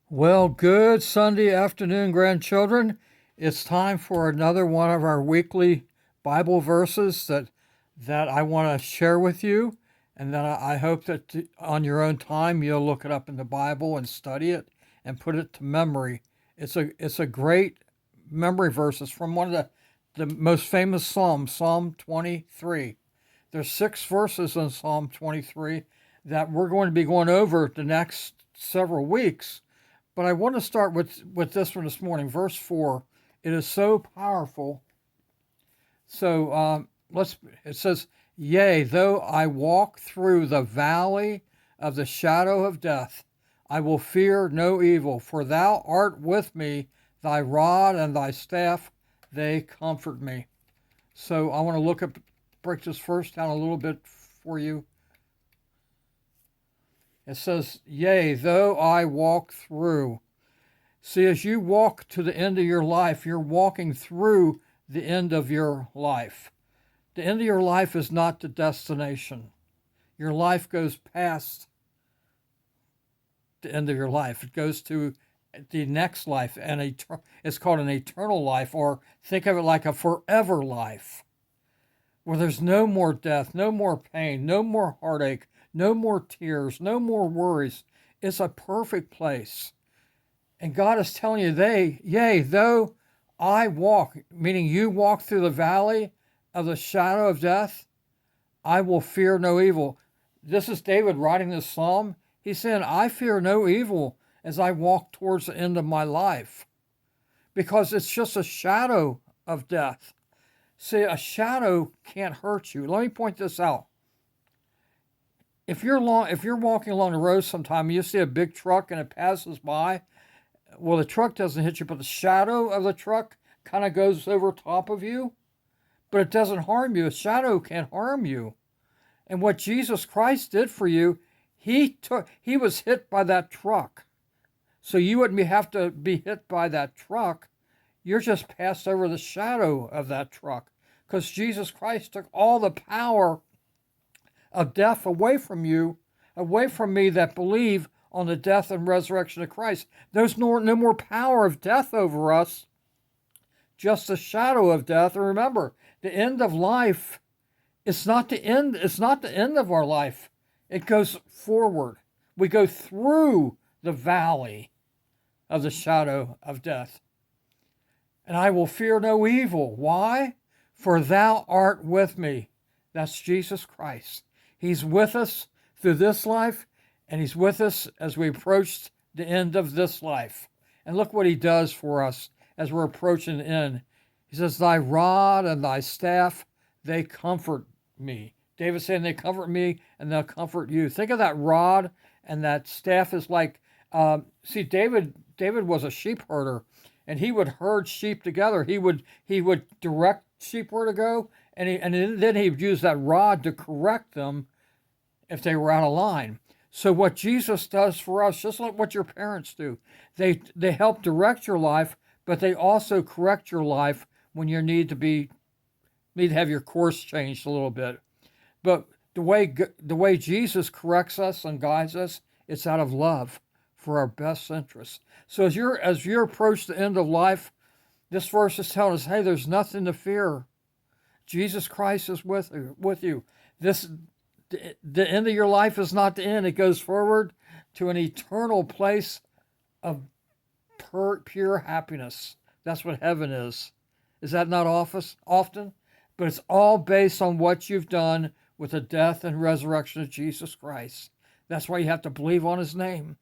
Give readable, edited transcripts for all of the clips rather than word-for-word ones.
Well, good Sunday afternoon, grandchildren. It's time for another one of our weekly Bible verses that I want to share with you, and then I hope that on your own time you'll look it up in the Bible and study it and put it to memory. It's a great memory verse. It's from one of the most famous Psalms, Psalm 23. There's 6 verses in Psalm 23 that we're going to be going over the next several weeks. But I want to start with this one this morning, verse 4. It is so powerful. So it says, Yea, though I walk through the valley of the shadow of death, I will fear no evil, for thou art with me, thy rod and thy staff, they comfort me. So I want to break this verse down a little bit for you. It says, Yea, though I walk through. See, as you walk to the end of your life, you're walking through the end of your life. The end of your life is not the destination. Your life goes past the end of your life. It goes to the next life, and it's called an eternal life, or think of it like a forever life, where there's no more death, no more pain, no more heartache, no more tears, no more worries. It's a perfect place. And God is telling you, yea, though I walk, meaning you walk through the valley of the shadow of death, I will fear no evil. This is David writing this psalm. He's saying, I fear no evil as I walk towards the end of my life, because it's just a shadow of death. See, a shadow can't hurt you. Let me point this out. If you're walking along the road sometime and you see a big truck and it passes by, well, the truck doesn't hit you, but the shadow of the truck kind of goes over top of you, but it doesn't harm you. A shadow can't harm you. And what Jesus Christ did for you, he was hit by that truck. So you wouldn't have to be hit by that truck. You're just passed over the shadow of that truck, because Jesus Christ took all the power of death away from you, away from me that believe on the death and resurrection of Christ. There's no more power of death over us, just a shadow of death. And remember, the end of life, it's not the end of our life. It goes forward. We go through the valley of the shadow of death. And I will fear no evil. Why? For thou art with me. That's Jesus Christ. He's with us through this life, and he's with us as we approach the end of this life. And look what he does for us as we're approaching the end. He says, Thy rod and thy staff, they comfort me. David's saying they comfort me and they'll comfort you. Think of that rod and that staff is like, David was a sheep herder, and he would herd sheep together. He would direct sheep where to go, and then he would use that rod to correct them if they were out of line. So what Jesus does for us, just like what your parents do, they help direct your life, but they also correct your life when you need to have your course changed a little bit. But the way Jesus corrects us and guides us, it's out of love for our best interests. So as you approach the end of life, this verse is telling us, hey, there's nothing to fear. Jesus Christ is with you. The end of your life is not the end. It goes forward to an eternal place of pure happiness. That's what heaven is. Is that not often? But it's all based on what you've done with the death and resurrection of Jesus Christ. That's why you have to believe on his name.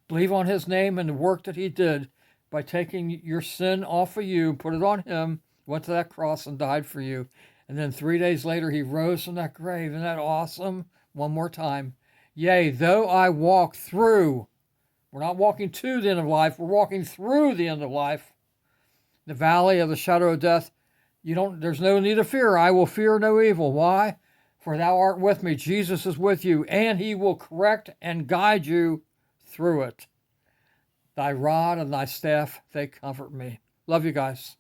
Believe on his name and the work that he did by taking your sin off of you, put it on him, went to that cross and died for you. And then 3 days later, he rose from that grave. Isn't that awesome? One more time. Yea, though I walk through, we're not walking to the end of life, we're walking through the end of life, the valley of the shadow of death, there's no need of fear. I will fear no evil. Why? For thou art with me. Jesus is with you, and he will correct and guide you through it. Thy rod and thy staff, they comfort me. Love you guys.